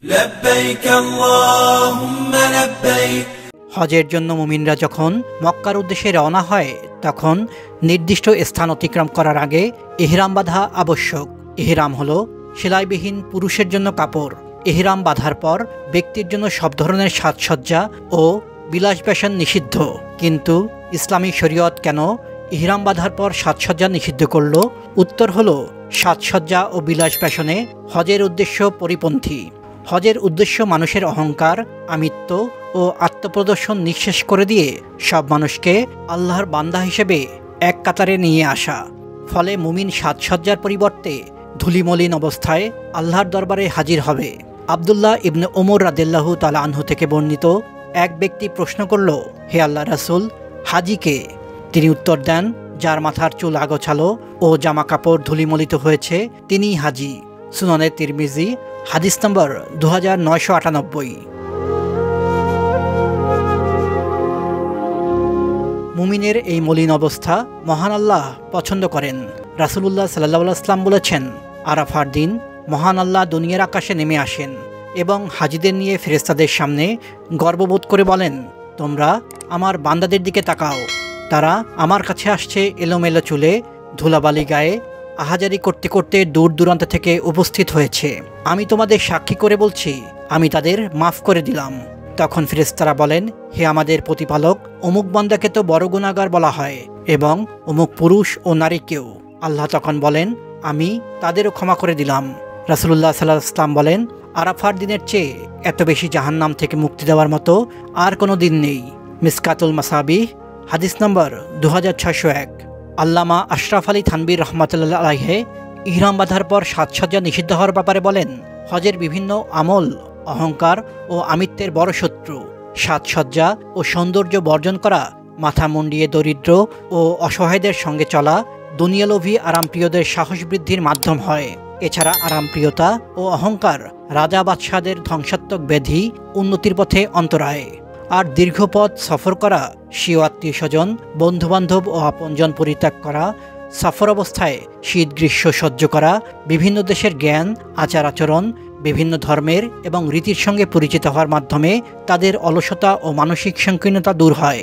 لبيك اللهم لبيك। হজের জন্য মুমিনরা যখন মক্কার উদ্দেশ্যে রওনা হয় তখন নির্দিষ্ট স্থান অতিক্রম করার আগে ইহরাম বাঁধা আবশ্যক। ইহরাম হলো সেলাইবিহীন পুরুষের জন্য কাপড়। ইহরাম বাঁধার পর ব্যক্তির জন্য সব ধরনের সাজসজ্জা ও বিলাস ব্যাসন নিষিদ্ধ। কিন্তু ইসলামী শরীয়ত কেন ইহরাম বাঁধার পর সাজসজ্জা নিষিদ্ধ করল? উত্তর হলো সাজসজ্জা ও বিলাস ব্যাসনে হজের উদ্দেশ্য পরিপন্থী। হজের উদ্দেশ্য মানুষের অহংকার, আমিত্ব ও আত্মপ্রদর্শন নিঃশেষ করে দিয়ে সব মানুষকে আল্লাহর বান্দা হিসেবে এক কাতারে নিয়ে আসা। ফলে মুমিন সাজসজ্জার পরিবর্তে ধুলিমলিন অবস্থায় আল্লাহর দরবারে হাজির হবে। আবদুল্লাহ ইবনে ওমর রাদিয়াল্লাহু তাআলা আনহু থেকে বর্ণিত, এক ব্যক্তি প্রশ্ন করল, হে আল্লাহ রাসূল, হাজিকে? তিনি উত্তর দেন, যার মাথার চুল আগোছালো ও জামা কাপড় ধুলিমলিত হয়েছে তিনিই হাজি। সুনানে তিরমিজি, হাদিস নম্বর 2998। মুমিনের এই মলিন অবস্থা মহান আল্লাহ পছন্দ করেন। রাসূলুল্লাহ সাল্লাল্লাহু আলাইহি ওয়াসাল্লাম বলেছেন, আরাফার দিন মহান আল্লাহ দুনিয়ার আকাশে নেমে আসেন এবং হাজিদের নিয়ে ফেরেশতাদের সামনে গর্ববোধ করে বলেন, তোমরা আমার বান্দাদের দিকে তাকাও। তারা আমার কাছে আসছে এলোমেলো চুলে, ধুলাবালি গায়ে, আহাজারি করতে করতে দূর দূরান্ত থেকে উপস্থিত হয়েছে। আমি তোমাদের সাক্ষী করে বলছি, আমি তাদের মাফ করে দিলাম। তখন ফেরেশতারা বলেন, হে আমাদের প্রতিপালক, অমুক বান্দাকে তো বড় গুনাহগার বলা হয় এবং অমুক পুরুষ ও নারীকেও। আল্লাহ তখন বলেন, আমি তাদেরও ক্ষমা করে দিলাম। রাসূলুল্লাহ সাল্লাল্লাহু আলাইহি ওয়াসাল্লাম বলেন, আরাফার দিনের চেয়ে এত বেশি জাহান্নাম থেকে মুক্তি দেওয়ার মতো আর কোনো দিন নেই। মিসকাতুল মাসাবিহ, হাদিস নম্বর 2601। আল্লামা আশরাফ আলী থানবী রহমাতুল্লাহ আলাইহি ইহরাম বাঁধার পর সাজসজ্জা নিষিদ্ধ হওয়ার ব্যাপারে বলেন, হজের বিভিন্ন আমল অহংকার ও আমিত্বের বড় শত্রু। সাজসজ্জা ও সৌন্দর্য বর্জন করা, মাথা মুন্ডিয়ে দরিদ্র ও অসহায়দের সঙ্গে চলা, দুনিয়ালোভী আরামপ্রিয়দের সাহস বৃদ্ধির মাধ্যম হয়। এছাড়া আরামপ্রিয়তা ও অহংকার রাজা বাদশাহদের ধ্বংসাত্মক ব্যাধি, উন্নতির পথে অন্তরায়। আর দীর্ঘপথ সফর করা, স্বীয় আত্মীয় স্বজন, বন্ধুবান্ধব ও আপনজন পরিত্যাগ করা, সফর অবস্থায় শীত গ্রীষ্ম সহ্য করা, বিভিন্ন দেশের জ্ঞান, আচার আচরণ, বিভিন্ন ধর্মের এবং রীতির সঙ্গে পরিচিত হওয়ার মাধ্যমে তাদের অলসতা ও মানসিক সংকীর্ণতা দূর হয়।